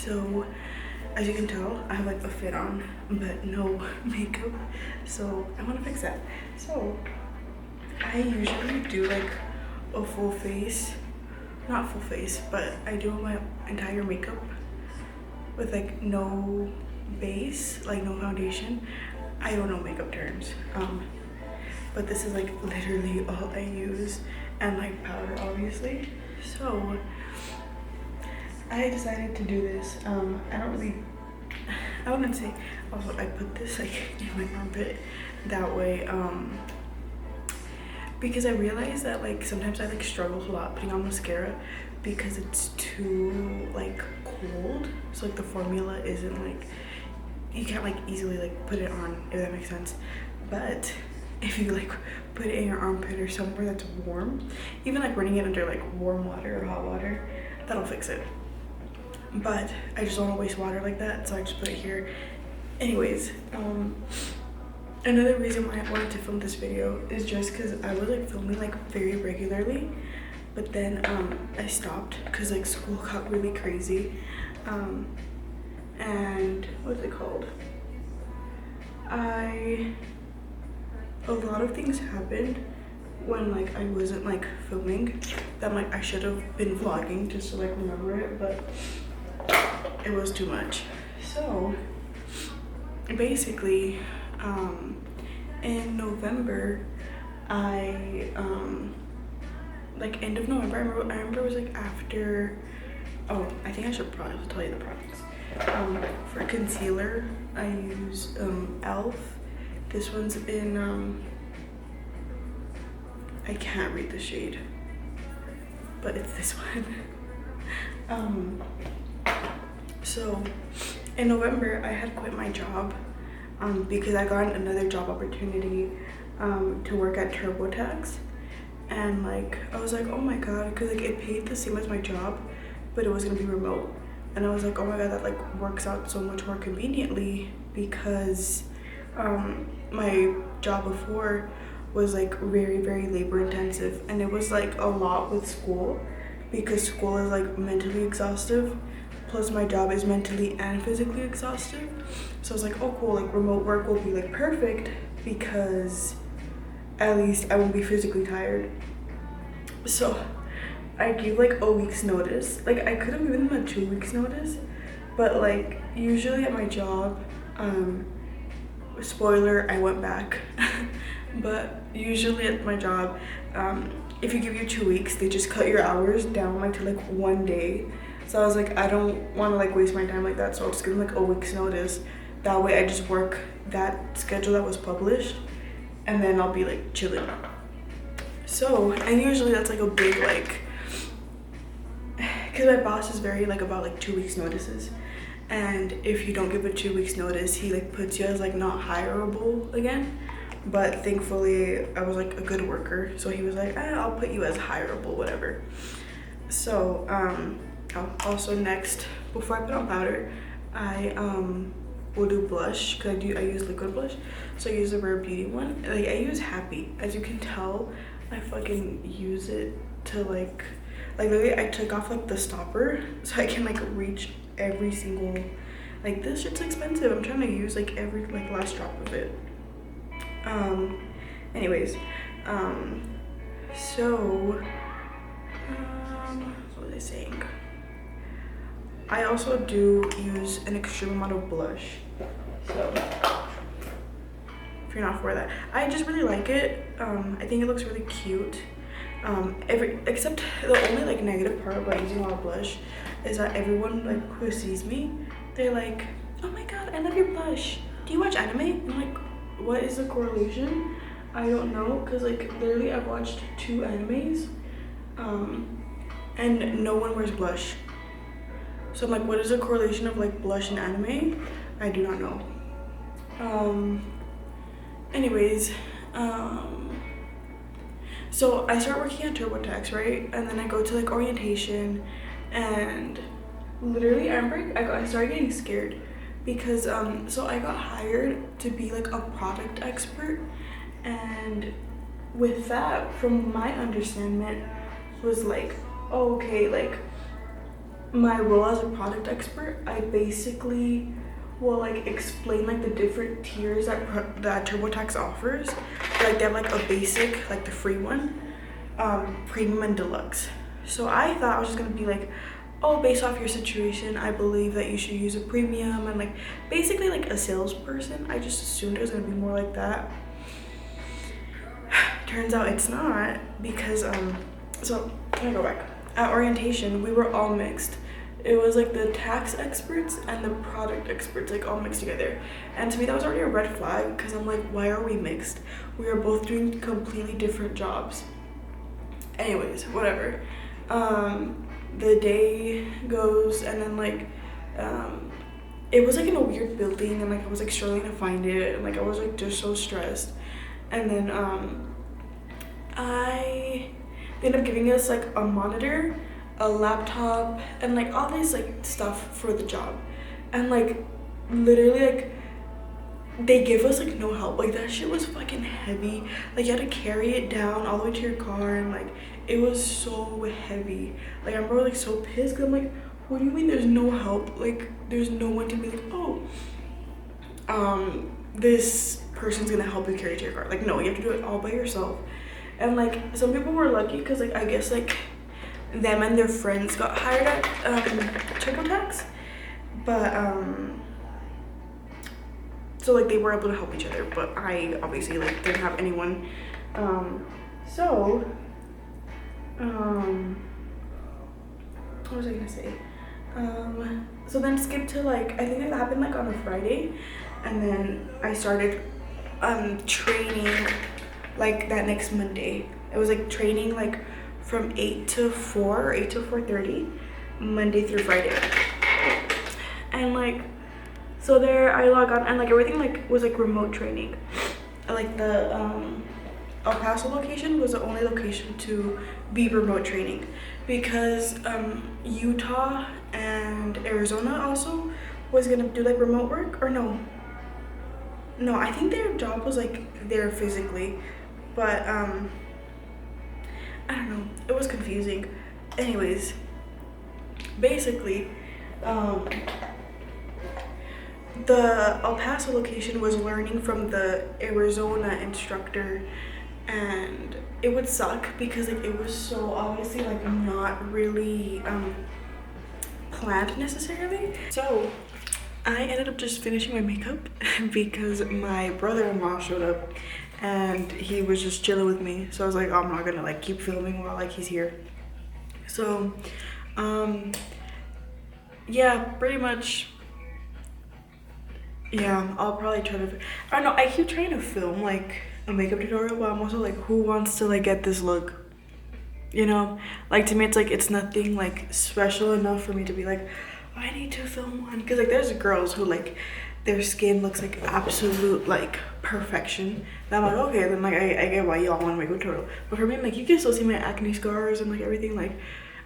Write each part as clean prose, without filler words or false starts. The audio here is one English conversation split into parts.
So as you can tell, I have like a fit on but no makeup, so I want to fix that. So I usually do like a full face, not full face, but I do my entire makeup with like no base, like no foundation. I don't know makeup terms, but this is like literally all I use, and like powder obviously. So I decided to do this. I wouldn't say, also I put this like in my armpit that way, because I realized that like sometimes I like struggle a lot putting on mascara because it's too like cold. So like the formula isn't like, you can't like easily like put it on, if that makes sense. But if you like put it in your armpit or somewhere that's warm, even like running it under like warm water or hot water, that'll fix it. But I just don't want to waste water like that, so I just put it here. Anyways, another reason why I wanted to film this video is just because I was like filming like very regularly, but then I stopped because like school got really crazy, and what's it called, a lot of things happened when like I wasn't like filming that like I should have been vlogging just to like remember it, but it was too much. So basically in November, I like end of November, I remember it was like after, oh, I think I should probably tell you the products. For concealer I use e.l.f. This one's in I can't read the shade, but it's this one. So in November I had quit my job because I got another job opportunity to work at TurboTax, and like I was like, oh my god, because like it paid the same as my job but it was gonna be remote, and I was like, oh my god, that like works out so much more conveniently because my job before was like very labor intensive, and it was like a lot with school because school is like mentally exhaustive, plus my job is mentally and physically exhaustive. So I was like, oh cool, like remote work will be like perfect because at least I won't be physically tired. So I gave like a week's notice. Like I could have given them a 2 weeks notice, but like usually at my job, spoiler, I went back. But usually at my job, if you give you 2 weeks, they just cut your hours down like to like 1 day. So I was like, I don't want to like waste my time like that, so I'll just give them like a week's notice. That way I just work that schedule that was published, and then I'll be like chilling. So, and usually that's like a big like, because my boss is very like about like 2 weeks notices, and if you don't give a 2 weeks notice, he like puts you as like not hireable again. But thankfully I was like a good worker, so he was like, I'll put you as hireable, whatever. So also next, before I put on powder, I will do blush, because I use liquid blush. So I use the Rare Beauty one. Like I use Happy, as you can tell. I fucking use it to like literally I took off like the stopper so I can like reach every single, like this shit's expensive. I'm trying to use like every like last drop of it. Anyways, so what was I saying? I also do use an extreme amount of blush, so if you're not for that, I just really like it. I think it looks really cute. Except the only like negative part about using a lot of blush is that everyone like who sees me, they're like, oh my god, I love your blush, do you watch anime? I'm like, what is the correlation? I don't know, because like literally I've watched 2 animes and no one wears blush. So I'm like, what is the correlation of like blush and anime? I do not know. Anyways, so I start working at TurboTax, right? And then I go to like orientation, and literally I remember I started getting scared because so I got hired to be like a product expert, and with that, from my understanding, was like, oh, okay, like my role as a product expert, I basically will like explain like the different tiers that TurboTax offers. Like they have like a basic, like the free one, premium and deluxe. So I thought I was just gonna be like, oh, based off your situation, I believe that you should use a premium, and like basically like a salesperson. I just assumed it was gonna be more like that. Turns out it's not, because so let me go back. At orientation, we were all mixed. It was like the tax experts and the product experts like all mixed together. And to me that was already a red flag, because I'm like, why are we mixed? We are both doing completely different jobs. Anyways, whatever. The day goes, and then like it was like in a weird building, and like I was like struggling to find it, and like I was like just so stressed. And then they ended up giving us like a monitor, a laptop, and like all this like stuff for the job. And like literally like they give us like no help. Like that shit was fucking heavy. Like you had to carry it down all the way to your car, and like it was so heavy. Like I remember like so pissed, because I'm like, what do you mean there's no help? Like there's no one to be like, oh, this person's gonna help you carry it to your car. Like no, you have to do it all by yourself. And like some people were lucky, because like I guess like them and their friends got hired at TurboTax, but so like they were able to help each other, but I obviously like didn't have anyone. What was I gonna say? So then skip to like, I think it happened like on a Friday, and then I started training like that next Monday. It was like training like from 8 to 4 or 8 to 4:30, Monday through Friday. And like, so there I log on, and like everything like was like remote training. Like the El Paso location was the only location to be remote training, because Utah and Arizona also was gonna do like remote work, or no, I think their job was like there physically, but I don't know, it was confusing. Anyways, basically the El Paso location was learning from the Arizona instructor, and it would suck because like it was so obviously like not really planned necessarily. So I ended up just finishing my makeup because my brother-in-law showed up and he was just chilling with me. So I was like, oh, I'm not gonna like keep filming while like he's here. So yeah, pretty much. Yeah, I'll probably try to, I don't know, I keep trying to film like a makeup tutorial, but I'm also like, who wants to like get this look? You know, like to me it's like it's nothing like special enough for me to be like, I need to film one, because like there's girls who like their skin looks like absolute like perfection, and I'm like, okay, then like I get why y'all want to make a tutorial. But for me, like, you can still see my acne scars and like everything. Like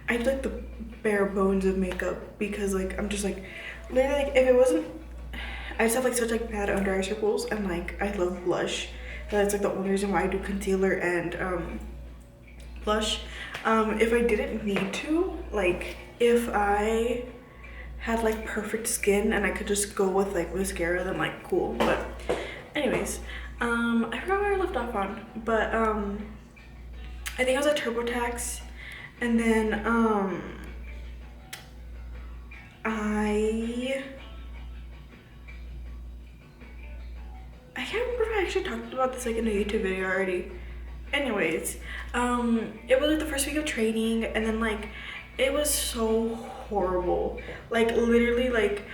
I do like the bare bones of makeup, because like I'm just like literally like, if it wasn't, I just have like such like bad under eye circles, and like I love blush. That's like the only reason why I do concealer and blush. If I didn't need to, like if I had like perfect skin and I could just go with like mascara, then like cool. But anyways, I forgot where I left off on, but I think I was at TurboTax, and then I can't remember if I actually talked about this like in a YouTube video already. Anyways, it was like the first week of training, and then like it was so horrible. Like literally like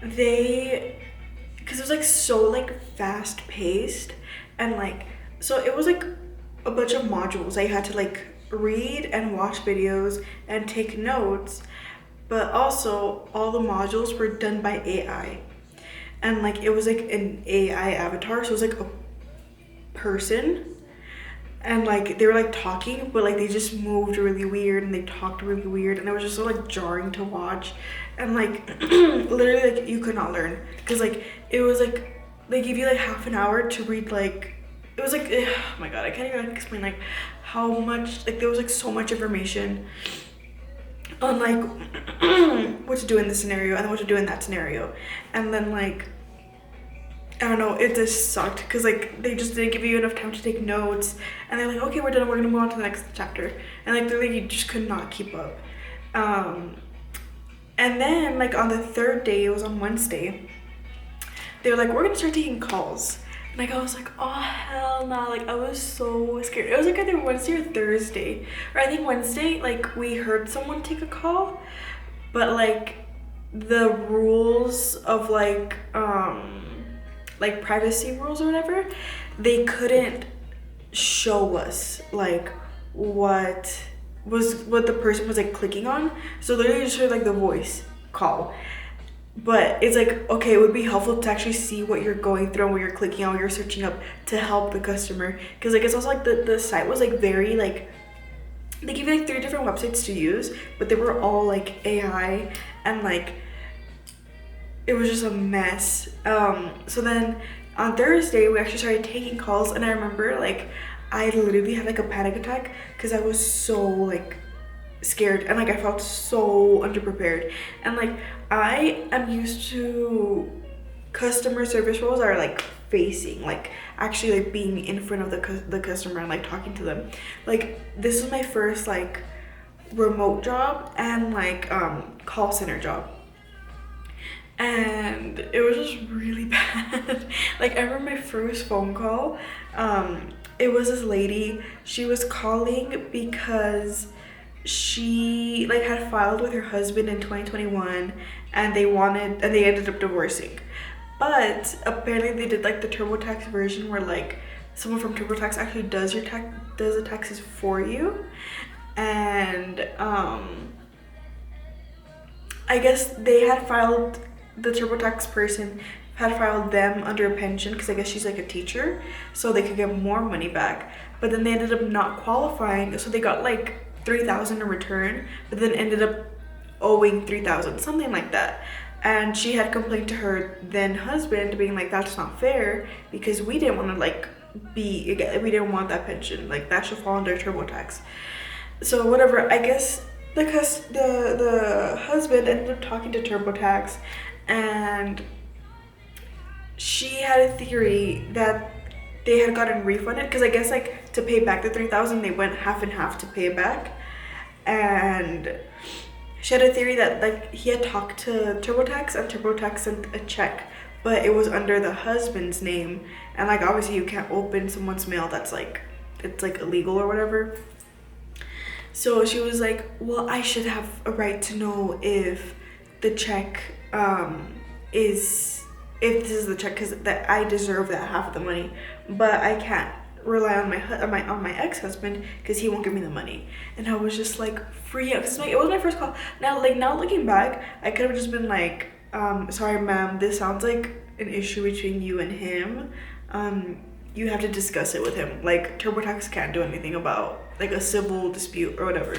because it was like so like fast paced, and like so it was like a bunch of modules. I had to like read and watch videos and take notes, but also all the modules were done by AI. And like it was like an AI avatar, so it was like a person, and like they were like talking, but like they just moved really weird and they talked really weird, and it was just so like jarring to watch. And like literally like you could not learn, because like it was like they give you like half an hour to read, like it was like, oh my god, I can't even explain like how much, like there was like so much information. on like what to do in this scenario and then what to do in that scenario. And then like, I don't know, it just sucked because like they just didn't give you enough time to take notes, and they're like, okay, we're done, we're gonna move on to the next chapter, and like literally you just could not keep up. And then like on the third day, it was on Wednesday, they were like, we're gonna start taking calls. And like I was like, oh hell no, like I was so scared. It was like either Wednesday or Thursday, or I think Wednesday, like we heard someone take a call, but like the rules of like privacy rules or whatever, they couldn't show us like what the person was like clicking on. So literally just heard like the voice call. But it's like, okay, it would be helpful to actually see what you're going through and what you're clicking on, what you're searching up to help the customer. Because like it's also like the site was like very like, they give you like 3 different websites to use, but they were all like AI, and like it was just a mess. So then on Thursday we actually started taking calls, and I remember like I literally had like a panic attack because I was so like scared, and like I felt so underprepared. And like I am used to customer service roles are like facing, like actually like being in front of the customer and like talking to them. Like this is my first like remote job and like call center job, and it was just really bad. Like I remember my first phone call, it was this lady. She was calling because she like had filed with her husband in 2021, and they ended up divorcing. But apparently they did like the TurboTax version where like someone from TurboTax actually does the taxes for you. And I guess they had filed, the TurboTax person had filed them under a pension because I guess she's like a teacher, so they could get more money back. But then they ended up not qualifying, so they got like 3,000 in return, but then ended up owing 3,000, something like that. And she had complained to her then husband, being like, that's not fair because we didn't want to like we didn't want that pension, like that should fall under TurboTax. So whatever, I guess the husband ended up talking to TurboTax, and she had a theory that they had gotten refunded because I guess like to pay back the 3,000 they went half and half to pay it back. And she had a theory that like he had talked to TurboTax and TurboTax sent a check, but it was under the husband's name, and like obviously you can't open someone's mail that's like, it's like illegal or whatever. So she was like, well, I should have a right to know if the check if this is the check, because that I deserve that half of the money, but I can't rely on my ex-husband because he won't give me the money. And I was just like free out because it was my first call. Now looking back, I could have just been like, sorry ma'am, this sounds like an issue between you and him. You have to discuss it with him. Like TurboTax can't do anything about like a civil dispute or whatever.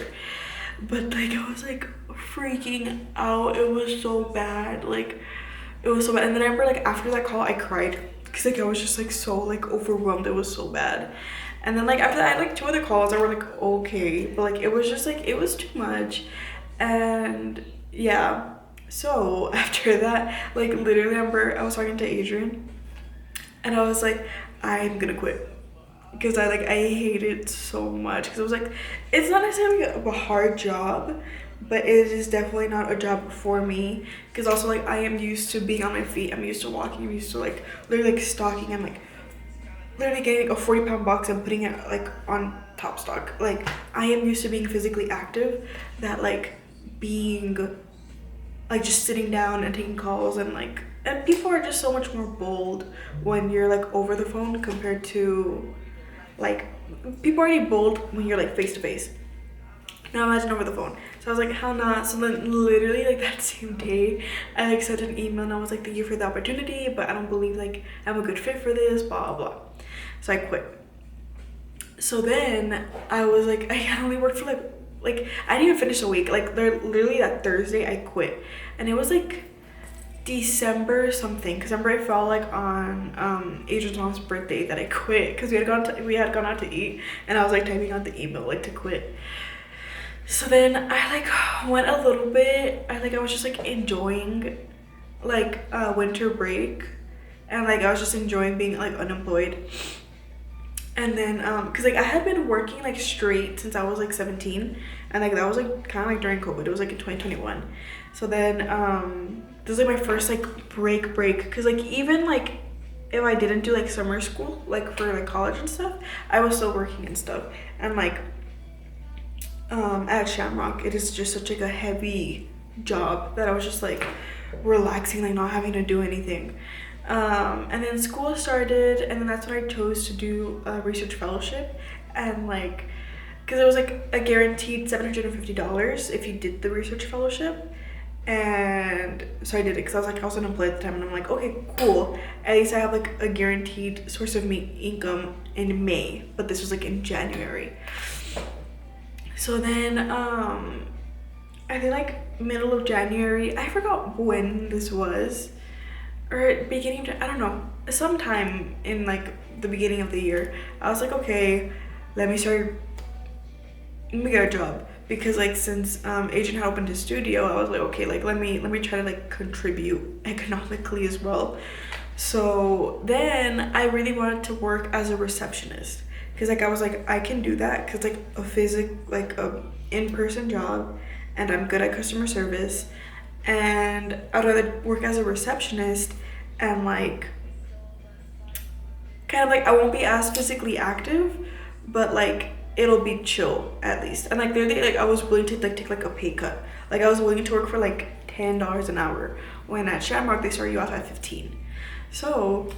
But like I was like freaking out. It was so bad. Like it was so bad. And then I remember like after that call I cried because like I was just like so like overwhelmed. It was so bad. And then like after that I had like 2 other calls that were like okay, but like it was just like it was too much. And yeah, so after that, like literally I remember I was talking to Adrian and I was like, I'm gonna quit because I hate it so much, because it was like, it's not necessarily a hard job, but it is definitely not a job for me, because also like I am used to being on my feet, I'm used to walking, I'm used to like literally like stocking, and like literally getting a 40-pound box and putting it like on top stock. Like I am used to being physically active, that like being like just sitting down and taking calls, and like, and people are just so much more bold when you're like over the phone compared to like, people are already bold when you're like face to face. Now imagine over the phone. So I was like, hell nah. So then literally like that same day, I like sent an email and I was like, thank you for the opportunity, but I don't believe like I'm a good fit for this, blah, blah, blah. So I quit. So then I was like, I only worked for like I didn't even finish a week. Like literally that Thursday I quit. And it was like December something, because remember I felt like on Adrian's mom's birthday that I quit because we had gone out to eat, and I was like typing out the email like to quit. So then I like went a little bit, I was just like enjoying like winter break, and like I was just enjoying being like unemployed. And then because like I had been working like straight since I was like 17, and like that was like kind of like during COVID. It was like in 2021. So then this is like my first like break because like even like if I didn't do like summer school like for like college and stuff, I was still working and stuff. And like at Shamrock, it is just such like a heavy job that I was just like relaxing, like not having to do anything. And then school started, and then that's when I chose to do a research fellowship. And like because it was like a guaranteed $750 if you did the research fellowship. And so I did it because I was unemployed at the time, and I'm like, okay, cool, at least I have like a guaranteed source of income in May. But this was like in January. So then I think like middle of January, I forgot when this was, or beginning of, I don't know, sometime in like the beginning of the year, I was like, okay, let me get a job. Because like since Agent had opened his studio, I was like, okay, like let me try to like contribute economically as well. So then I really wanted to work as a receptionist, because like I was like, I can do that, because like a in-person job, and I'm good at customer service, and I'd rather work as a receptionist, and like kind of like I won't be as physically active, but like it'll be chill at least. And like literally like I was willing to like take like a pay cut. Like I was willing to work for like $10 an hour, when at Shamrock they start you off at 15. So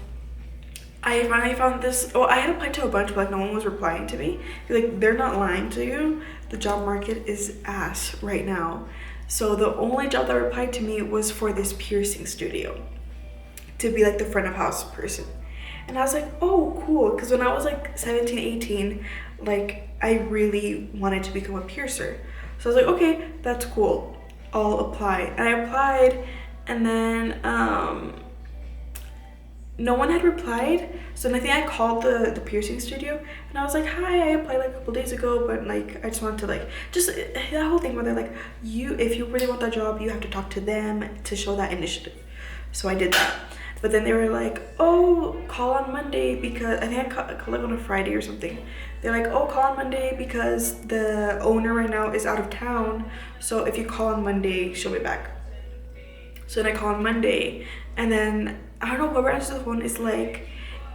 I finally found this. Well, I had applied to a bunch, but like no one was replying to me. Like they're not lying to you. The job market is ass right now. So the only job that replied to me was for this piercing studio, to be like the front of house person. And I was like, oh, cool. Because when I was like 17, 18, like I really wanted to become a piercer. So I was like, okay, that's cool. I'll apply. And I applied, and then no one had replied. So I think I called the piercing studio, and I was like, hi, I applied like a couple days ago, but like I just wanted to like, just that whole thing where they're like, if you really want that job, you have to talk to them to show that initiative. So I did that. But then they were like, oh, call on Monday, because I think I called it on a Friday or something. They're like, oh, call on Monday because the owner right now is out of town. So if you call on Monday, she'll be back. So then I call on Monday, and then I don't know, whoever answers the phone is like,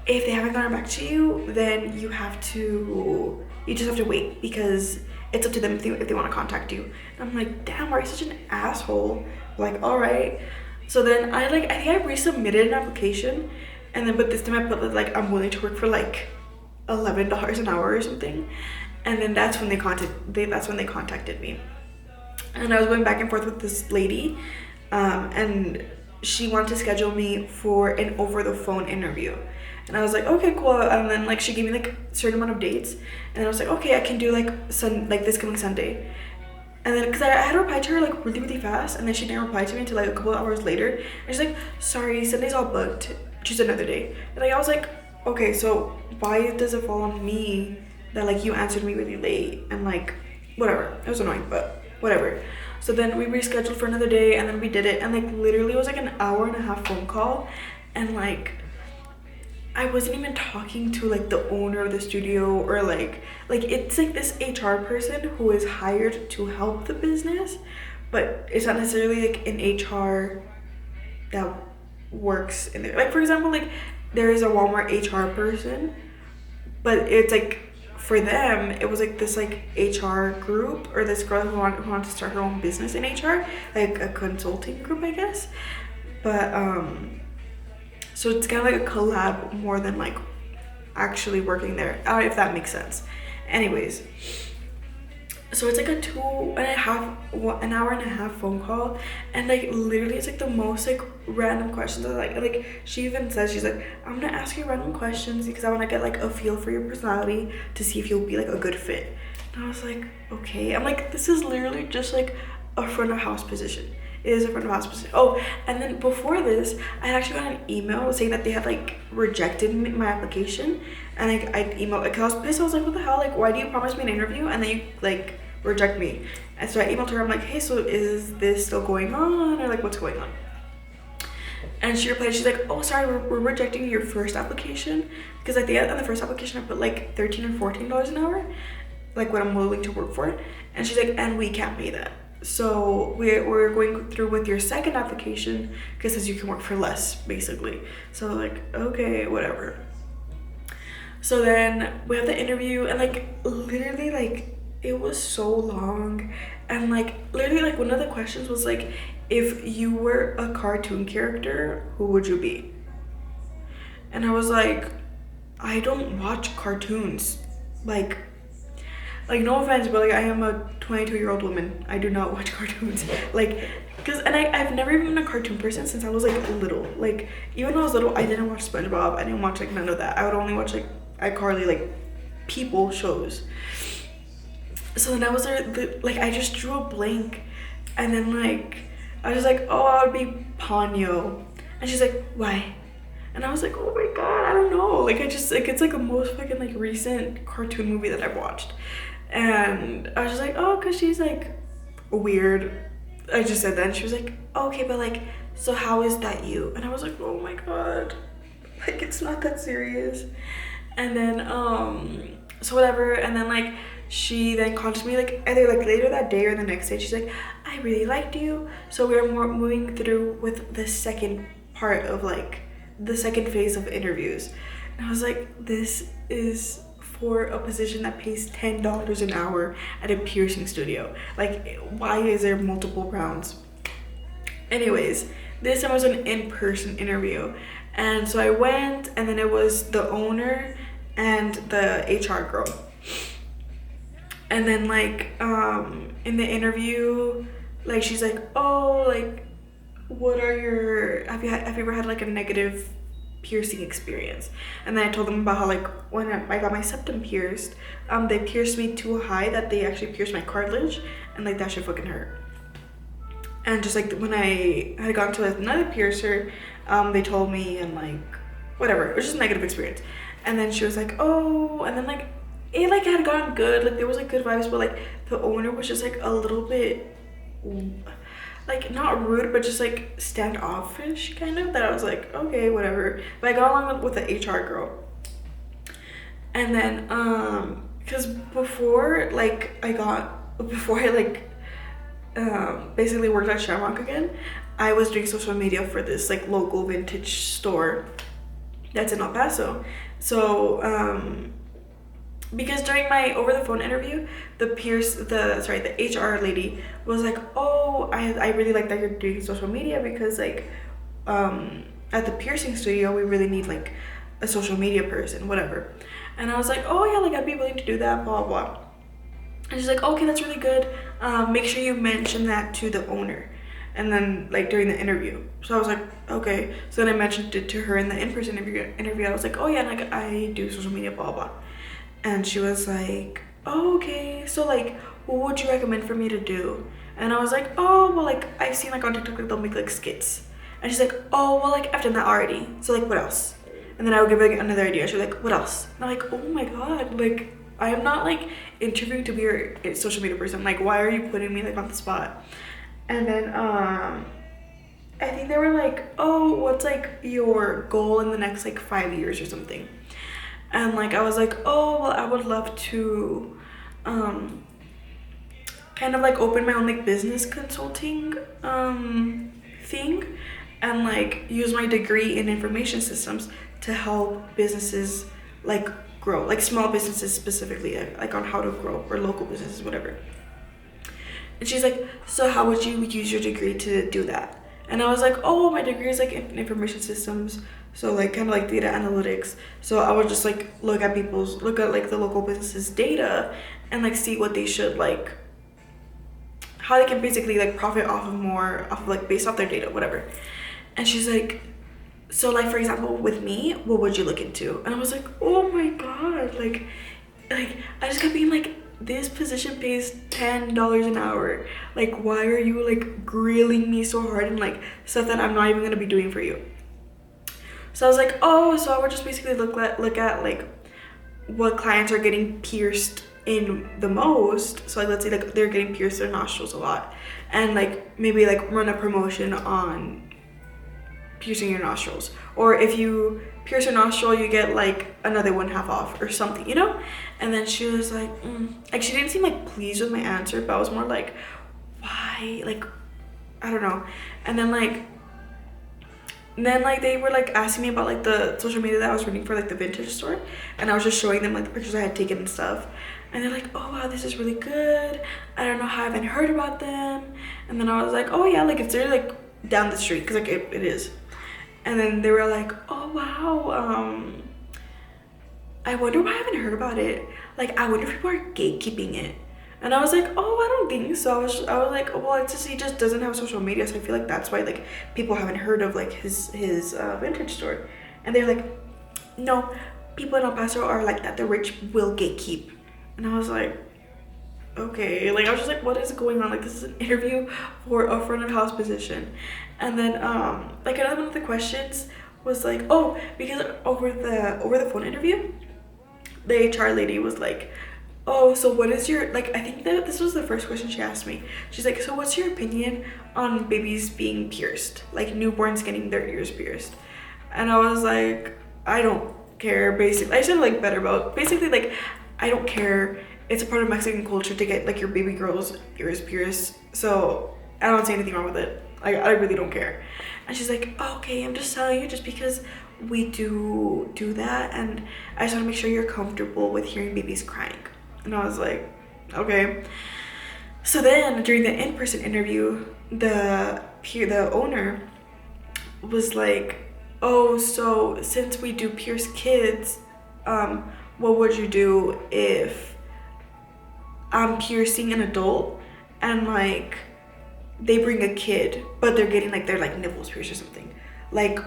if they haven't gotten back to you, then you just have to wait, because it's up to them if they want to contact you. And I'm like, damn, why are you such an asshole? Like, all right. So then I think I resubmitted an application, and then but this time I put like I'm willing to work for like $11 an hour or something. And then that's when they contacted me. And I was going back and forth with this lady, and she wanted to schedule me for an over the phone interview. And I was like, okay, cool. And then like she gave me like a certain amount of dates, and I was like, okay, I can do like this coming Sunday. And then, because I had replied to her like really, really fast, and then she didn't reply to me until like a couple of hours later. And she's like, sorry, Sunday's all booked, choose another day. And like I was like, okay, so why does it fall on me that like you answered me really late? And like, whatever, it was annoying, but whatever. So then we rescheduled for another day, and then we did it, and like literally it was like an hour and a half phone call, and like I wasn't even talking to like the owner of the studio, or like it's like this HR person who is hired to help the business, but it's not necessarily like an HR that works in there. Like for example, like there is a Walmart HR person, but it's like for them it was like this like HR group, or this girl who wanted to start her own business in HR, like a consulting group, I guess. But so it's kind of like a collab more than like actually working there, if that makes sense. Anyways, so it's like an hour and a half phone call, and like literally it's like the most like random questions. Like she even says, she's like, I'm gonna ask you random questions because I want to get like a feel for your personality to see if you'll be like a good fit. And I was like, okay. I'm like, this is literally just like a front of house position. It is a front of house position. Oh, and then before this, I had actually got an email saying that they had like rejected my application, and I emailed, because I was pissed. I was like, what the hell? Like, why do you promise me an interview and then you like reject me. And so I emailed her. I'm like, hey, so is this still going on, or like what's going on? And she replied, she's like, oh, sorry, we're rejecting your first application, because at the end of the first application I put like $13 or $14 an hour, like what I'm willing to work for. And she's like, and we can't pay that. So we're going through with your second application because says you can work for less, basically. So like, okay, whatever. So then we have the interview, and like literally like it was so long, and like literally like one of the questions was like, if you were a cartoon character, who would you be? And I was like, I don't watch cartoons. Like no offense, but like I am a 22-year-old woman. I do not watch cartoons. Like, I've never even been a cartoon person since I was like little. Like even when I was little, I didn't watch SpongeBob. I didn't watch like none of that. I would only watch like iCarly, like people shows. So then I was there, like I just drew a blank, and then like I was like, oh, I would be Ponyo. And she's like, why? And I was like, oh my god, I don't know. Like I just like, it's like the most fucking like recent cartoon movie that I've watched. And I was just like, oh, cause she's like weird. I just said that, and she was like, oh, okay, but like, so how is that you? And I was like, oh my god, like it's not that serious. And then so whatever, and then like she then contacted me like either like later that day or the next day. She's like, I really liked you, so we're moving through with the second part of like the second phase of interviews. And I was like, this is for a position that pays $10 an hour at a piercing studio. Like, why is there multiple rounds? Anyways, this time was an in-person interview, and so I went, and then it was the owner and the HR girl. And then like in the interview, like she's like, oh, like what are your, have you ever had like a negative piercing experience? And then I told them about how like when I got my septum pierced, they pierced me too high that they actually pierced my cartilage, and like that shit fucking hurt. And just like when I had gone to another piercer, they told me, and like whatever, it was just a negative experience. And then she was like, oh, and then like it like had gone good, like there was like good vibes, but like the owner was just like a little bit like not rude, but just like standoffish kind of, that I was like, okay, whatever. But I got along with the HR girl. And then because before I like basically worked at Shamrock again, I was doing social media for this like local vintage store that's in El Paso. So because during my over the phone interview, the HR lady was like, oh, I really like that you're doing social media, because like at the piercing studio we really need like a social media person, whatever. And I was like, oh yeah, like I'd be willing to do that, blah blah. And she's like, okay, that's really good. Make sure you mention that to the owner. And then like during the interview, so I was like, okay. So then I mentioned it to her in the in-person interview. I was like, oh yeah, like I do social media, blah blah. And she was like, oh, okay, so like what would you recommend for me to do? And I was like, oh, well, like I've seen like on TikTok like they'll make like skits. And she's like, oh, well, like I've done that already, so like what else? And then I would give her like another idea. She was like, what else? And I'm like, oh my god, like I am not like interviewing to be your social media person. Like, why are you putting me like on the spot? And then I think they were like, oh, what's like your goal in the next like 5 years or something? And like I was like, oh, well, I would love to kind of like open my own like business consulting thing, and like use my degree in information systems to help businesses like grow, like small businesses specifically, like on how to grow, or local businesses, whatever. And she's like, so how would you use your degree to do that? And I was like, oh, my degree is like in information systems, so like kind of like data analytics. So I would just like look at like the local businesses data, and like see what they should like, how they can basically like profit off of like based off their data, whatever. And she's like, so like for example with me, what would you look into? And I was like, oh my god, like I just kept being like, this position pays $10 an hour. Like, why are you like grilling me so hard and like stuff that I'm not even gonna be doing for you? So I was like, oh, so I would just basically look at like what clients are getting pierced in the most. So like let's say like they're getting pierced their nostrils a lot, and like maybe like run a promotion on piercing your nostrils, or if you pierce your nostril you get like another one half off or something, you know. And then she was like like she didn't seem like pleased with my answer, but I was more like, why, like I don't know. And then like they were like asking me about like the social media that I was running for like the vintage store, and I was just showing them like the pictures I had taken and stuff, and they're like, oh wow, this is really good, I don't know how I haven't heard about them. And then I was like, oh yeah, like it's literally like down the street, because like it is. And then they were like, oh wow, I wonder why I haven't heard about it, like I wonder if people are gatekeeping it. And I was like, oh, I don't think so. I was like, oh, well, it's just he just doesn't have social media, so I feel like that's why like people haven't heard of like his vintage store. And they're like, no, people in El Paso are like that. The rich will gatekeep. And I was like, okay. Like I was just like, what is going on? Like this is an interview for a front of house position. And then like another one of the questions was like, oh, because over the phone interview, the HR lady was like, oh, so what is your, like, I think that this was the first question she asked me. She's like, so what's your opinion on babies being pierced, like newborns getting their ears pierced? And I was like, I don't care, basically. I said like better about, basically like, I don't care. It's a part of Mexican culture to get like your baby girl's ears pierced, so I don't see anything wrong with it. I really don't care. And she's like, oh, okay, I'm just telling you just because we do that, and I just want to make sure you're comfortable with hearing babies crying. And I was like, okay. So then during the in-person interview, the owner was like, oh, so since we do pierce kids, what would you do if I'm piercing an adult and like they bring a kid, but they're getting like their like nipples pierced or something? Like,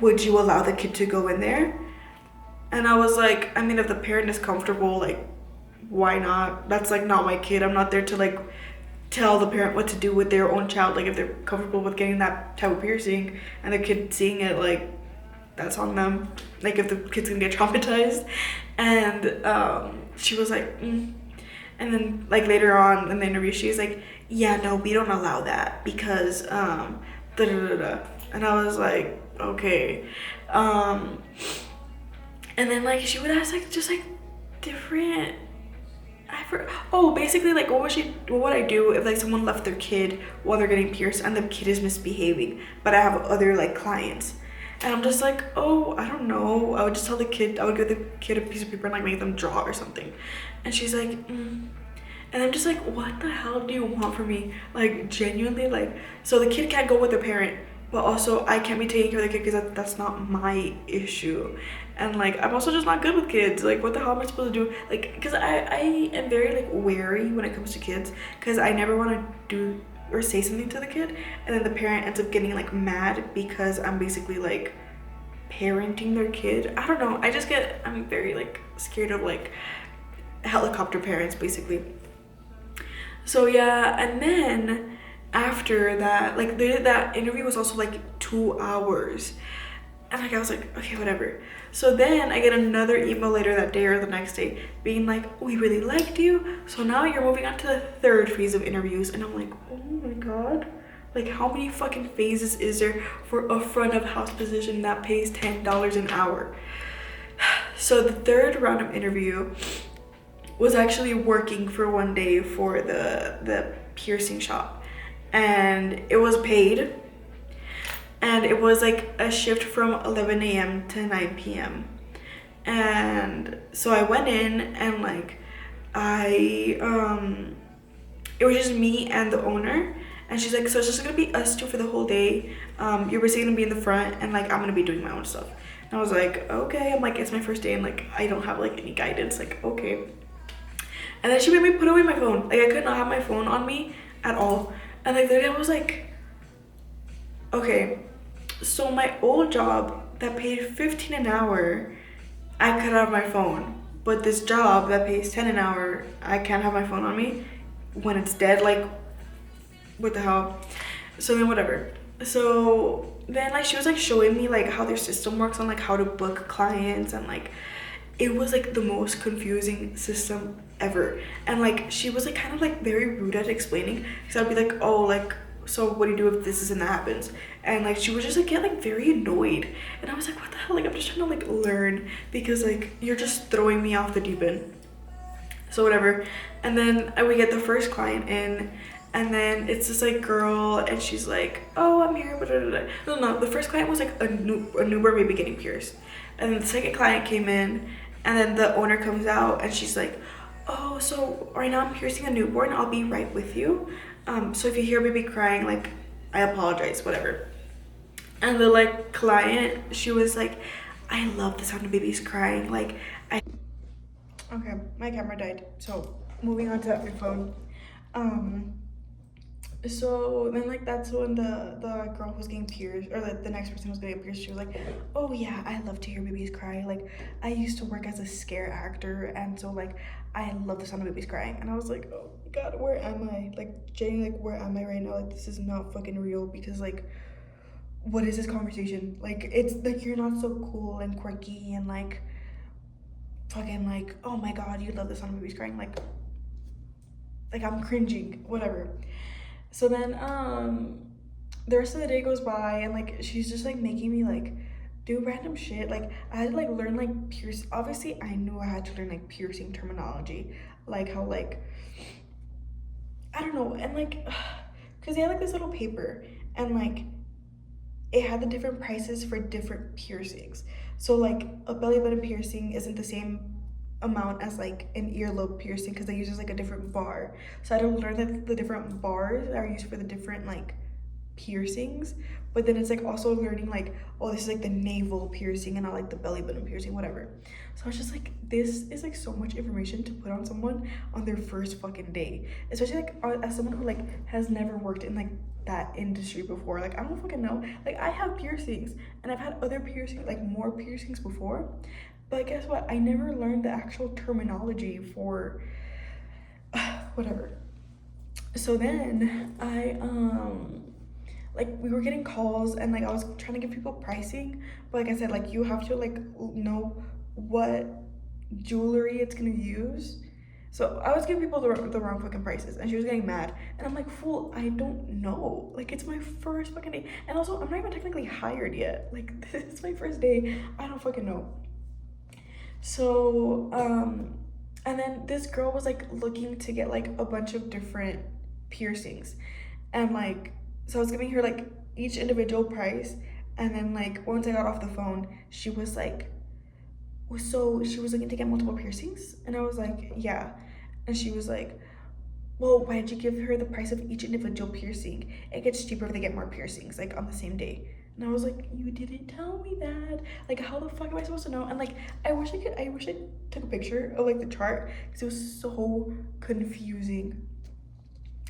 would you allow the kid to go in there? And I was like, I mean, if the parent is comfortable, like, why not? That's like not my kid. I'm not there to like tell the parent what to do with their own child. Like if they're comfortable with getting that type of piercing and the kid seeing it, like that's on them. Like if the kid's gonna get traumatized. And she was like and then like later on in the interview she was like, yeah, no, we don't allow that because da da da da. And I was like, okay. And then like she would ask like just like different, basically like what would I do if like someone left their kid while they're getting pierced and the kid is misbehaving, but I have other like clients. And I'm just like, oh, I don't know, I would just tell the kid, I would give the kid a piece of paper and like make them draw or something. And she's like and I'm just like, what the hell do you want from me? Like genuinely, like, so the kid can't go with the parent, but also I can't be taking care of the kid because that's not my issue. And like I'm also just not good with kids. Like what the hell am I supposed to do? Like because I am very like wary when it comes to kids, because I never want to do or say something to the kid and then the parent ends up getting like mad because I'm basically like parenting their kid. I don't know, I'm very like scared of like helicopter parents basically. So yeah, and then after that, like that interview was also like 2 hours, and like I was like, okay, whatever. So then I get another email later that day or the next day being like, we really liked you, so now you're moving on to the third phase of interviews. And I'm like, oh my god, like how many fucking phases is there for a front of house position that pays $10 an hour? So the third round of interview was actually working for one day for the piercing shop, and it was paid, and it was like a shift from 11 a.m. to 9 p.m. And so I went in and like it was just me and the owner, and she's like, so it's just gonna be us two for the whole day. You're basically gonna be in the front and like I'm gonna be doing my own stuff. And I was like, okay. I'm like, it's my first day and like I don't have like any guidance, like okay. And then she made me put away my phone. Like I could not have my phone on me at all. And like then I was like, okay, so my old job that paid $15 an hour, I could have my phone, but this job that pays $10 an hour, I can't have my phone on me when it's dead. Like what the hell? So then whatever. So then like she was like showing me like how their system works on like how to book clients, and like it was like the most confusing system ever. And like she was like kind of like very rude at explaining, because I'd be like, oh, like, so what do you do if this and that happens? And like she would just like get like very annoyed, and I was like, what the hell, like I'm just trying to like learn, because like you're just throwing me off the deep end. So whatever. And then we get the first client in, and then it's this like girl, and she's like, oh, I'm here, blah, blah, blah. No, the first client was like a newborn baby getting pierced, and then the second client came in, and then the owner comes out, and she's like, oh, so right now I'm piercing a newborn, I'll be right with you. So if you hear baby crying, like, I apologize, whatever. And the like client, she was like, I love the sound of babies crying, like I okay, my camera died, so moving on to your phone. So then like that's when the girl who was getting pierced, or the next person who was getting pierced, she was like, oh yeah, I love to hear babies cry, like I used to work as a scare actor, and so like I love the sound of babies crying. And I was like, oh my god, where am I, like Jane, like where am I right now, like this is not fucking real, because like what is this conversation, like it's like you're not so cool and quirky and like fucking like, oh my god, you love the sound of babies crying, like I'm cringing, whatever. So then the rest of the day goes by, and like she's just like making me like do random shit. Like I had to like learn like obviously I knew I had to learn like piercing terminology, like how like I don't know, and like because they had like this little paper, and like it had the different prices for different piercings. So like a belly button piercing isn't the same amount as like an earlobe piercing, because they use like a different bar. So I had to learn that the different bars are used for the different like piercings. But then it's like also learning like, oh, this is like the navel piercing and not like the belly button piercing, whatever. So I was just like, this is like so much information to put on someone on their first fucking day, especially like as someone who like has never worked in like that industry before. Like I don't fucking know, like I have piercings, and I've had other piercings, like more piercings before, but guess what, I never learned the actual terminology for whatever. So then I like we were getting calls, and like I was trying to give people pricing, but like I said, like you have to like know what jewelry it's gonna use. So I was giving people the wrong fucking prices, and she was getting mad, and I'm like, fool, I don't know, like it's my first fucking day, and also I'm not even technically hired yet, like this is my first day, I don't fucking know. So and then this girl was like looking to get like a bunch of different piercings, and like so I was giving her like each individual price, and then like once I got off the phone, she was like, so she was looking to get multiple piercings, and I was like, yeah. And she was like, well, why did you give her the price of each individual piercing? It gets cheaper if they get more piercings like on the same day. And I was like, you didn't tell me that, like how the fuck am I supposed to know? And like I wish I took a picture of like the chart, because it was so confusing.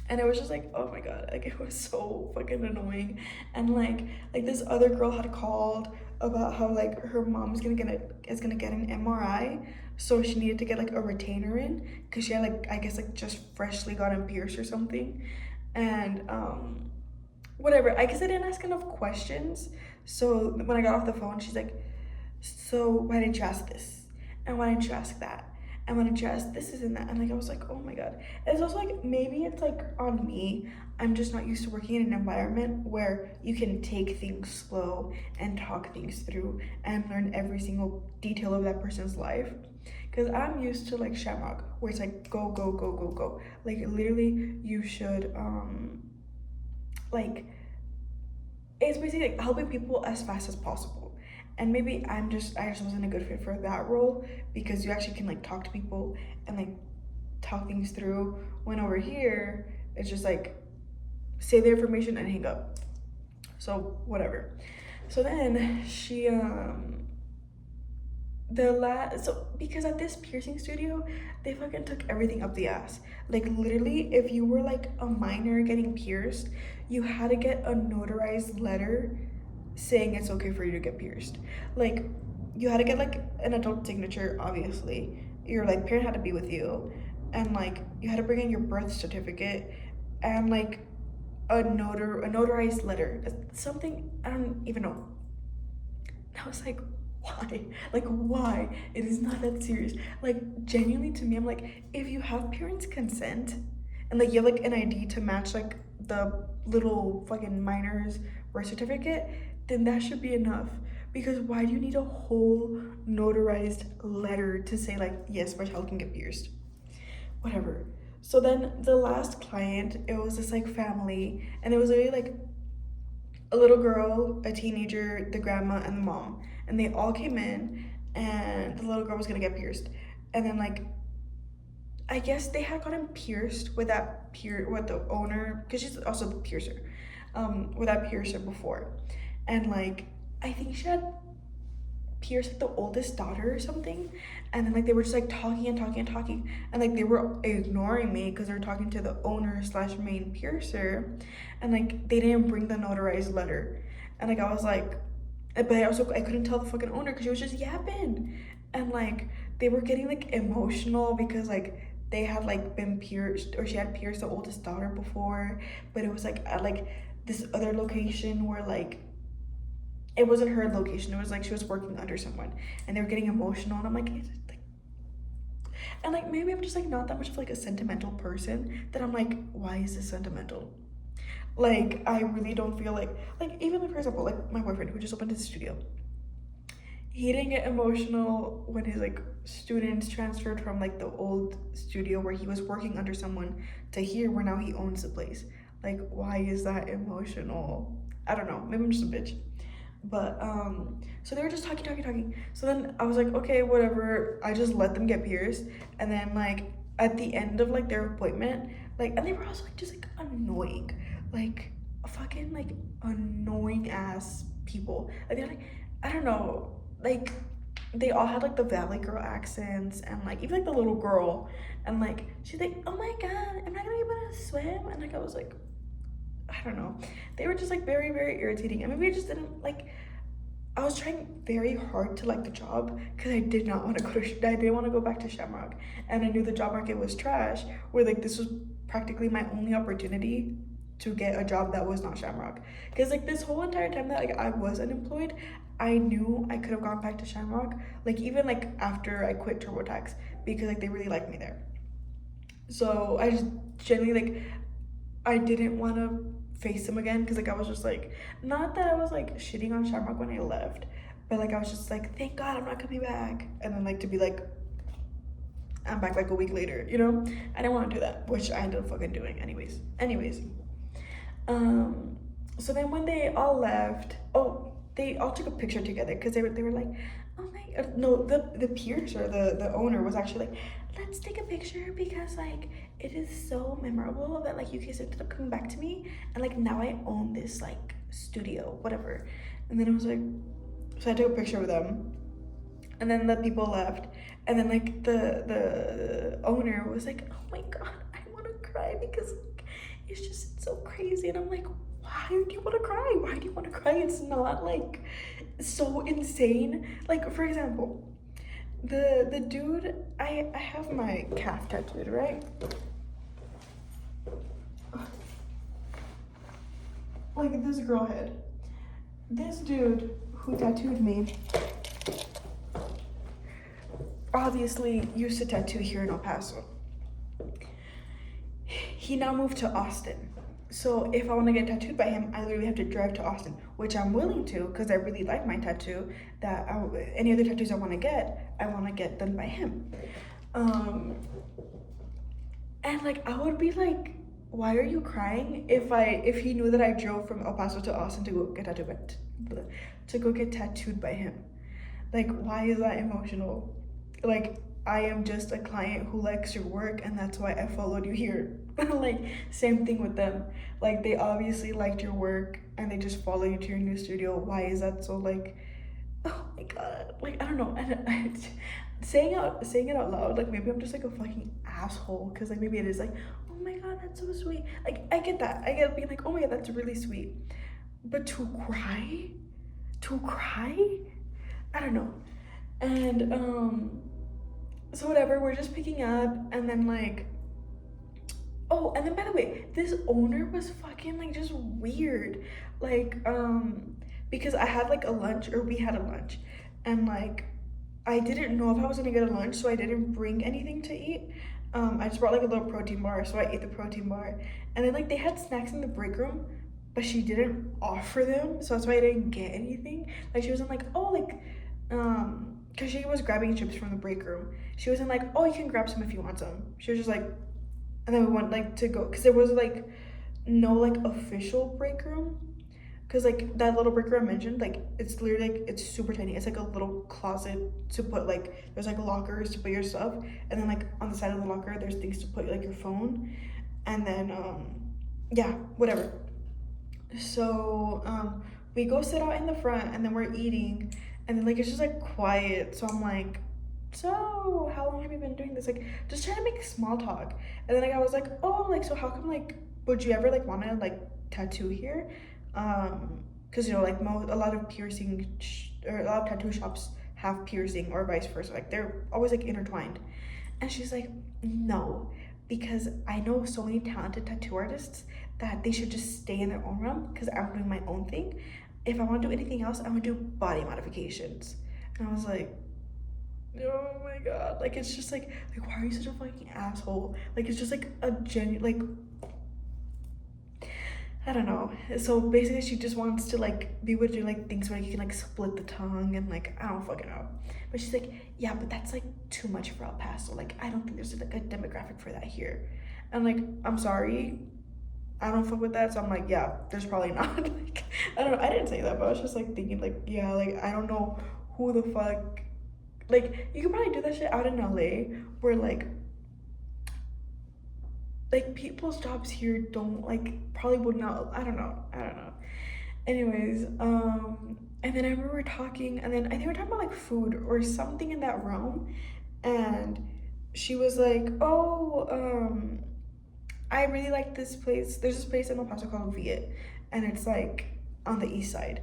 And it was just like, oh my god, like it was so fucking annoying. And like this other girl had called about how like her mom's gonna get an MRI, so she needed to get like a retainer in, because she had like I guess like just freshly gotten pierced or something. And whatever, I guess I didn't ask enough questions. So when I got off the phone, she's like, so why didn't you ask this, and why didn't you ask that, and why didn't you ask this and that? And like I was like, oh my god. It's also like maybe it's like on me, I'm just not used to working in an environment where you can take things slow and talk things through and learn every single detail of that person's life, because I'm used to like Shamrock, where it's like go go go go go, like literally you should like it's basically like helping people as fast as possible. And maybe I just wasn't a good fit for that role, because you actually can like talk to people and like talk things through, when over here it's just like say the information and hang up. So whatever. So then she so because at this piercing studio, they fucking took everything up the ass. Like literally, if you were like a minor getting pierced, you had to get a notarized letter saying it's okay for you to get pierced. Like you had to get like an adult signature, obviously your like parent had to be with you, and like you had to bring in your birth certificate, and like a notarized letter, something I don't even know. And I was like, why? Like, why? It is not that serious. Like, genuinely, to me, I'm like, if you have parents' consent and like you have like an ID to match like the little fucking minor's birth certificate, then that should be enough. Because why do you need a whole notarized letter to say like, yes, my child can get pierced? Whatever. So then the last client, it was this like family, and it was really like a little girl, a teenager, the grandma, and the mom, and they all came in, and the little girl was gonna get pierced, and then like I guess they had gotten pierced with with the owner, because she's also the piercer, with that piercer before, and like I think she had pierced like the oldest daughter or something, and then like they were just like talking and talking and talking, and like they were ignoring me because they were talking to the owner slash main piercer, and like they didn't bring the notarized letter, and like I was like, but I couldn't tell the fucking owner because she was just yapping, and like they were getting like emotional because like they had like been pierced, or she had pierced the oldest daughter before, but it was like at like this other location where like it wasn't her location. It was like she was working under someone, and they were getting emotional, and I'm like, and like maybe I'm just like not that much of like a sentimental person, that I'm like, why is this sentimental? Like I really don't feel like even like for example, like my boyfriend who just opened his studio, he didn't get emotional when his like students transferred from like the old studio where he was working under someone to here where now he owns the place. Like, why is that emotional? I don't know, maybe I'm just a bitch. But so they were just talking. So then I was like, okay, whatever. I just let them get pierced, and then like at the end of like their appointment, like, and they were also like just like annoying, like fucking like annoying ass people. Like they're like, I don't know, like they all had like the Valley Girl accents, and like even like the little girl, and like she's like, oh my god, am I gonna be able to swim? And like I was like, I don't know. They were just like very, very irritating. And maybe I just didn't like, I was trying very hard to like the job because I did not want to I didn't want to go back to Shamrock. And I knew the job market was trash, where like this was practically my only opportunity to get a job that was not Shamrock. Because like this whole entire time that like I was unemployed, I knew I could have gone back to Shamrock, like even like after I quit TurboTax, because like they really liked me there. So I just genuinely like, I didn't want to face him again, because like I was just like, not that I was like shitting on Shamrock when I left, but like I was just like, thank god I'm not coming back, and then like to be like, I'm back like a week later, you know? I didn't want to do that, which I ended up fucking doing anyways. So then when they all left, oh, they all took a picture together, because they were like, oh my, no, the piercer, the owner was actually like, let's take a picture because like it is so memorable that like you guys ended up coming back to me, and like now I own this like studio, whatever. And then I was like, so I took a picture with them, and then the people left, and then like the owner was like, oh my god, I want to cry because like, it's just so crazy. And I'm like, why do you want to cry? Why do you want to cry? It's not like so insane. Like for example, the dude, I have my calf tattooed, right? Like this girl head. This dude who tattooed me obviously used to tattoo here in El Paso. He now moved to Austin. So if I want to get tattooed by him, I literally have to drive to Austin, which I'm willing to because I really like my tattoo. Any other tattoos I want to get done by him. And like I would be like, why are you crying? If he knew that I drove from El Paso to Austin to go get tattooed by him, like why is that emotional? Like I am just a client who likes your work, and that's why I followed you here. Like same thing with them. Like they obviously liked your work and they just follow you to your new studio. Why is that so like, oh my god, like I don't know. And saying it out loud, like maybe I'm just like a fucking asshole, because like maybe it is like, oh my god, that's so sweet. Like I get that, I get being like, oh my god, that's really sweet, but to cry, I don't know. And so whatever, we're just picking up, and then like, oh, and then by the way, this owner was fucking like just weird, like because I had like a lunch, or we had a lunch, and like I didn't know if I was gonna get a lunch, so I didn't bring anything to eat. I just brought like a little protein bar, so I ate the protein bar. And then like they had snacks in the break room, but she didn't offer them, so that's why I didn't get anything. Like she wasn't like, oh, like, because she was grabbing chips from the break room. She wasn't like, oh, you can grab some if you want some. She was just like, and then we went like to go, because there was like no like official break room. Cause like that little break room I mentioned, like it's literally like it's super tiny. It's like a little closet to put like there's like lockers to put your stuff, and then like on the side of the locker there's things to put like your phone, and then yeah, whatever. So we go sit out in the front, and then we're eating, and then like it's just like quiet. So I'm like, so how long have you been doing this? Like just trying to make small talk. And then like I was like, oh, like so how come like would you ever like want to like tattoo here? Because you know like a lot of or a lot of tattoo shops have piercing or vice versa, like they're always like intertwined. And she's like, no, because I know so many talented tattoo artists that they should just stay in their own realm, because I'm doing my own thing. If I want to do anything else, I'm gonna do body modifications. And I was like, oh my god, like it's just like why are you such a fucking asshole? Like it's just like a genuine like I don't know. So basically, she just wants to like be able to do like things where you can like split the tongue and like I don't fucking know. But she's like, yeah, but that's like too much for El Paso. Like I don't think there's like a demographic for that here. And like I'm sorry, I don't fuck with that. So I'm like, yeah, there's probably not. Like I don't know. I didn't say that, but I was just like thinking like yeah, like I don't know who the fuck. Like you could probably do that shit out in LA where like people's jobs here don't like probably would not. I don't know. Anyways, and then I remember we were talking, and then I think we were talking about like food or something in that realm, and she was like, oh, I really like this place. There's this place in El Paso called Viet, and it's like on the east side.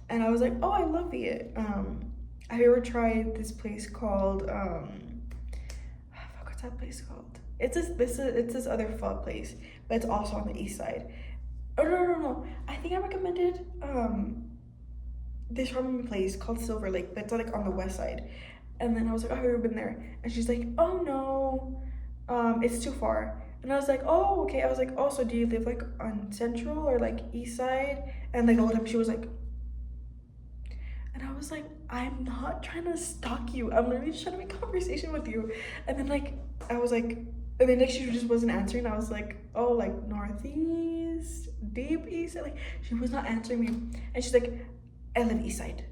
And I was like, oh, I love Viet. Have you ever tried this place called fuck, what's that place called? It's this other pho place, but it's also on the east side. Oh no. I think I recommended this ramen place called Silver Lake, but it's like on the west side. And then I was like, oh, have you ever been there? And she's like, oh no, it's too far. And I was like, oh, okay. I was like, oh, so do you live like on Central or like East Side? And like the whole time she was like, and I was like, I'm not trying to stalk you. I'm literally just trying to make conversation with you. And then like I was like, and then like she just wasn't answering. I was like, oh, like Northeast, Deep East. Like she was not answering me. And she's like, I live East Side.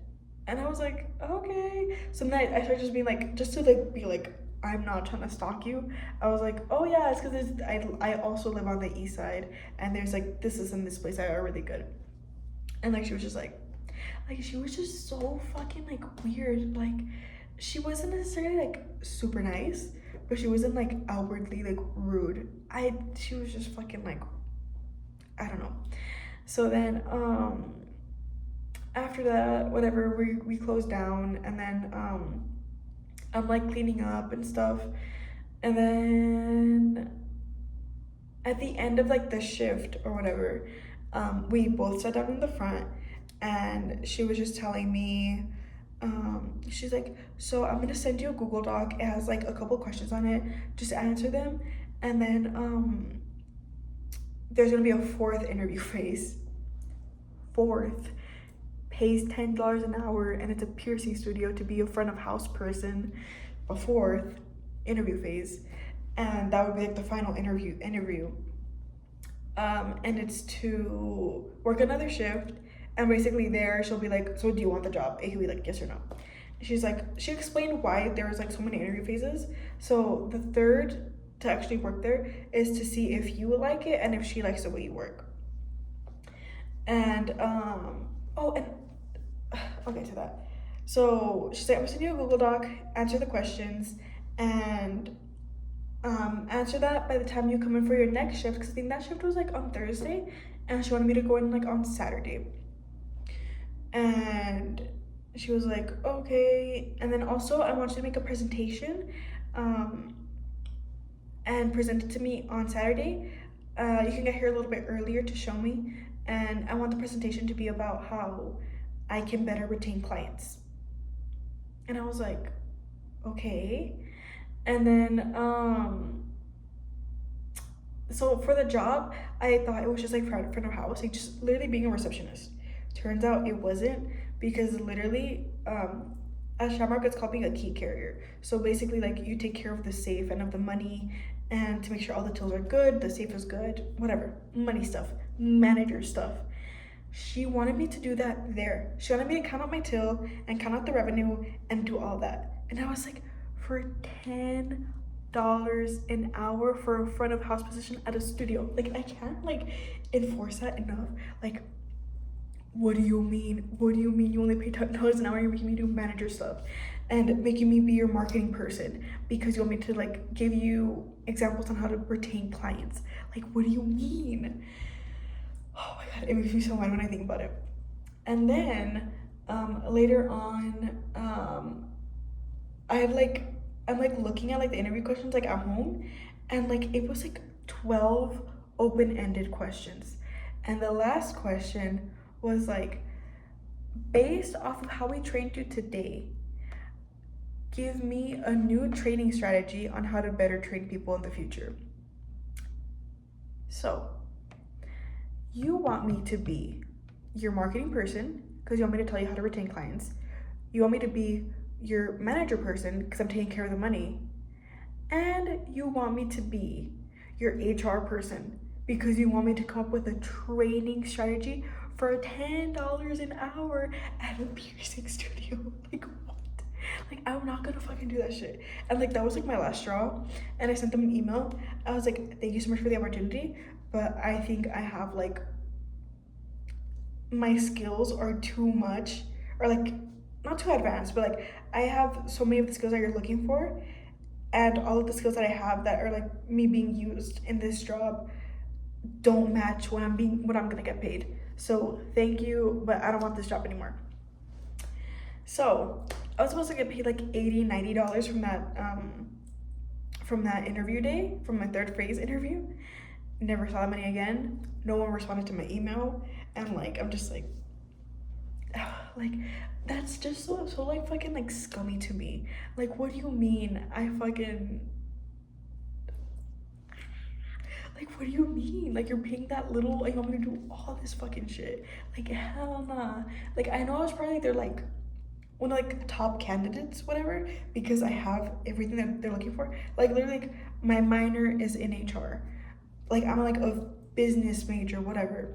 And I was like, okay. So then I started just being like, just to like be like, I'm not trying to stalk you. I was like, oh yeah, it's because I also live on the east side, and there's like this and this place that are really good. And like she was just like she was just so fucking like weird. Like she wasn't necessarily like super nice, but she wasn't like outwardly like rude. She was just fucking like I don't know. So then after that, whatever, we closed down, and then I'm like cleaning up and stuff, and then at the end of like the shift or whatever, we both sat down in the front, and she was just telling me, she's like, so I'm gonna send you a Google Doc. It has like a couple questions on it, just answer them, and then there's gonna be a fourth interview phase. Fourth. Pays $10 an hour, and it's a piercing studio to be a front of house person. A fourth interview phase, and that would be like the final interview. And it's to work another shift, and basically there she'll be like, so do you want the job? It could be like yes or no. She's like, she explained why there was like so many interview phases. So the third to actually work there is to see if you like it and if she likes the way you work. And I'll get to that. So she's like, I'm gonna send you a Google Doc, answer the questions, and answer that by the time you come in for your next shift, because I think that shift was like on Thursday, and she wanted me to go in like on Saturday. And she was like, okay. And then also I want you to make a presentation and present it to me on Saturday. You can get here a little bit earlier to show me, and I want the presentation to be about how I can better retain clients. And I was like, okay. And then so for the job, I thought it was just like front of house, like just literally being a receptionist. Turns out it wasn't, because literally at Shamrock it's called being a key carrier. So basically like you take care of the safe and of the money, and to make sure all the tills are good, the safe is good, whatever, money stuff, manager stuff. She wanted me to do that there. She wanted me to count out my till and count out the revenue and do all that. And I was like, for $10 an hour for a front of house position at a studio, like I can't like enforce that enough. Like, what do you mean? What do you mean you only pay $10 an hour? You're making me do manager stuff and making me be your marketing person because you want me to like give you examples on how to retain clients. Like, what do you mean? Oh my god, it makes me so mad when I think about it. And then later on, I'm like looking at like the interview questions like at home, and like it was like 12 open-ended questions. And the last question was like, based off of how we trained you today, give me a new training strategy on how to better train people in the future. So you want me to be your marketing person because you want me to tell you how to retain clients. You want me to be your manager person because I'm taking care of the money. And you want me to be your HR person because you want me to come up with a training strategy for $10 an hour at a piercing studio. Like, what? Like, I'm not gonna fucking do that shit. And like, that was like my last straw. And I sent them an email. I was like, thank you so much for the opportunity, but I think I have like, my skills are too much, or like not too advanced, but like I have so many of the skills that you're looking for, and all of the skills that I have that are like me being used in this job don't match what I'm gonna get paid. So thank you, but I don't want this job anymore. So I was supposed to get paid like $80-$90 from that interview day, from my third phase interview. Never saw that money again. No one responded to my email, and like I'm just like like that's just so like fucking like scummy to me. Like, what do you mean I fucking, like, what do you mean? Like, you're paying that little, like, I'm gonna do all this fucking shit. Like, hell nah. Like, I know I was probably they're like one of like the top candidates, whatever, because I have everything that they're looking for. Like, literally, like, my minor is in HR. Like, I'm like a business major, whatever.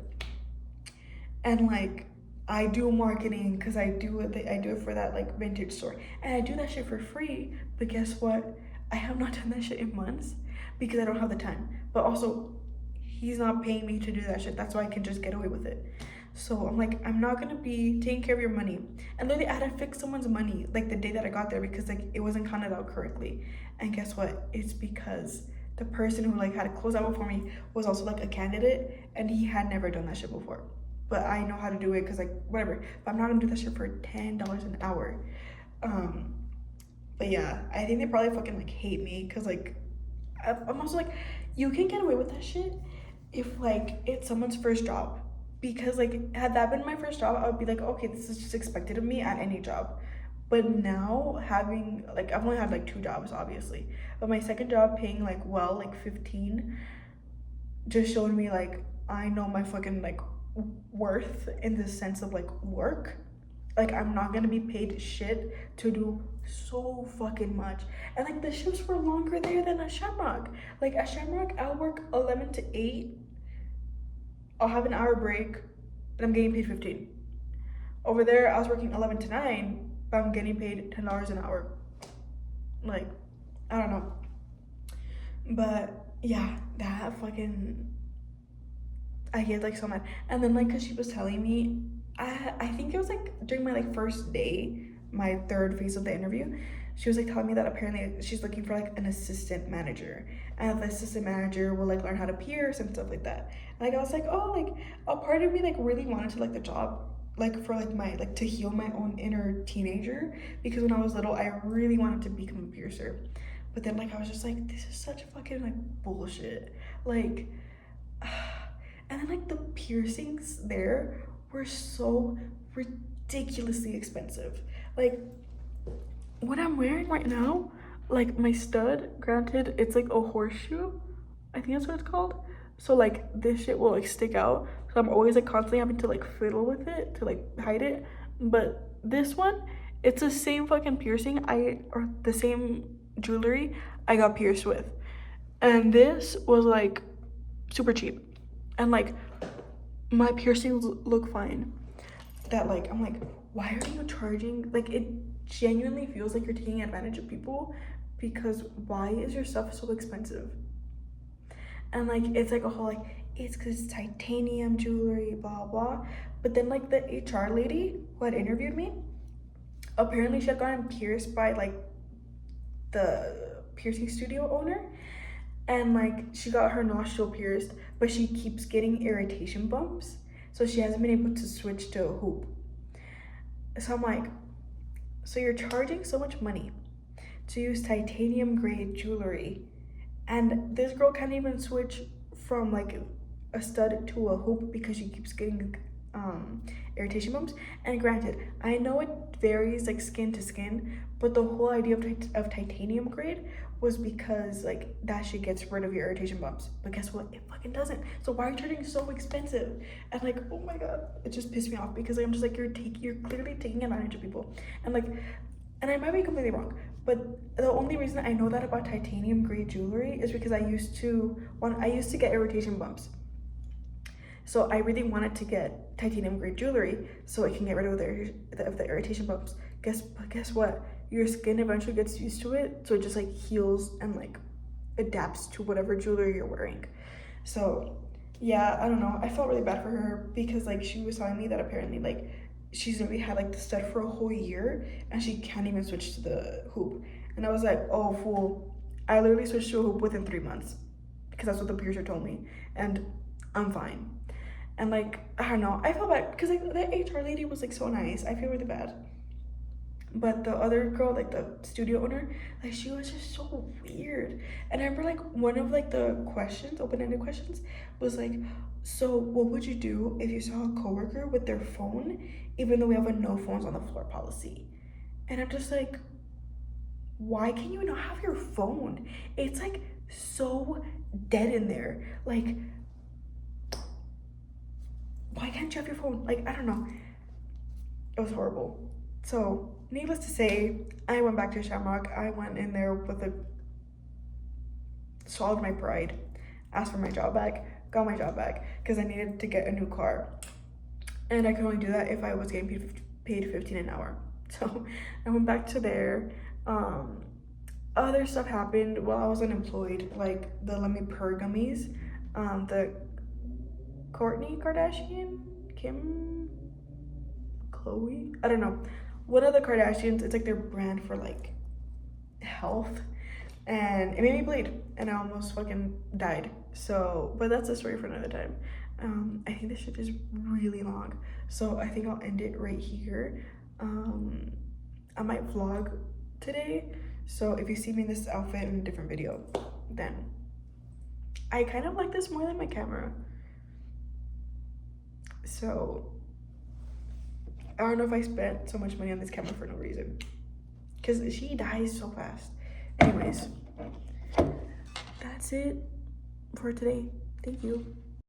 And like, I do marketing because I do it for that like vintage store, and I do that shit for free. But guess what? I have not done that shit in months because I don't have the time. But also, he's not paying me to do that shit. That's why I can just get away with it. So I'm like, I'm not gonna be taking care of your money. And then I had to fix someone's money like the day that I got there because like it wasn't counted out correctly. And guess what? It's because the person who like had to close out before me was also like a candidate, and he had never done that shit before. But I know how to do it because like whatever. But I'm not gonna do that shit for $10 an hour. But yeah, I think they probably fucking like hate me because like I'm also like, you can get away with that shit if like it's someone's first job, because like had that been my first job, I would be like, okay, this is just expected of me at any job. But now having like, I've only had like 2 jobs obviously, but my second job paying like well like 15 just showed me like I know my fucking like worth in the sense of like work. Like, I'm not gonna be paid shit to do so fucking much. And like the shifts were longer there than at Shamrock. Like at Shamrock, I'll work 11 to 8. I'll have an hour break, and I'm getting paid 15. Over there, I was working 11 to 9, but I'm getting paid $10 an hour. Like, I don't know. But yeah, that fucking, I get like so mad. And then like, cause she was telling me, I think it was like during my like first day, my third phase of the interview, she was like telling me that apparently she's looking for like an assistant manager, and the assistant manager will like learn how to pierce and stuff like that. And, like, I was like, oh, like a part of me like really wanted to like the job, like for like my like to heal my own inner teenager, because when I was little I really wanted to become a piercer. But then like I was just like, this is such fucking like bullshit. Like and then like the piercings there were so ridiculously expensive. Like what I'm wearing right now, like my stud, granted, it's like a horseshoe. I think that's what it's called. So like this shit will like stick out. So I'm always like constantly having to like fiddle with it to like hide it. But this one, it's the same fucking piercing or the same jewelry I got pierced with. And this was like super cheap. And like my piercings look fine. That like I'm like, why are you charging? Like it genuinely feels like you're taking advantage of people, because why is your stuff so expensive? And like it's like a whole like, it's because it's titanium jewelry, blah blah. But then like the HR lady who had interviewed me, apparently she had gotten pierced by like the piercing studio owner, and like she got her nostril pierced, but she keeps getting irritation bumps, so she hasn't been able to switch to a hoop. So I'm like, so you're charging so much money to use titanium grade jewelry, and this girl can't even switch from like a stud to a hoop because she keeps getting irritation bumps. And granted, I know it varies like skin to skin, but the whole idea of titanium grade was because like that shit gets rid of your irritation bumps. But guess what? It fucking doesn't. So why are you charging so expensive? And like, oh my god, it just pissed me off because like, I'm just like, you're clearly taking advantage of people. And like, and I might be completely wrong, but the only reason I know that about titanium grade jewelry is because I used to get irritation bumps. So I really wanted to get titanium grade jewelry so it can get rid of the irritation bumps. Guess what? Your skin eventually gets used to it, so it just like heals and like adapts to whatever jewelry you're wearing. So yeah, I don't know. I felt really bad for her because like she was telling me that apparently like she's already had like the stud for a whole year and she can't even switch to the hoop. And I was like, oh fool, I literally switched to a hoop within 3 months because that's what the piercer told me, and I'm fine. And like, I don't know, I felt bad because like the HR lady was like so nice. I feel really bad. But the other girl, like the studio owner, like she was just so weird. And I remember like one of like the questions, open-ended questions, was like, so what would you do if you saw a coworker with their phone, even though we have a no phones on the floor policy? And I'm just like, why can you not have your phone? It's like so dead in there. Like, why can't you have your phone? Like, I don't know. It was horrible. So, needless to say, I went back to Shamrock. I went in there with swallowed my pride, asked for my job back, got my job back, because I needed to get a new car. And I could only do that if I was getting paid $15 an hour. So, I went back to there. Other stuff happened while I was unemployed, like the Let Me Purr gummies, the Kourtney Kardashian, Kim, Khloe, I don't know, one of the Kardashians, it's like their brand for like health, and it made me bleed and I almost fucking died. So, but that's a story for another time. I think this shit is really long, so I think I'll end it right here. I might vlog today, so if you see me in this outfit in a different video, then I kind of like this more than my camera. So I don't know if I spent so much money on this camera for no reason, because she dies so fast. Anyways, that's it for today. Thank you.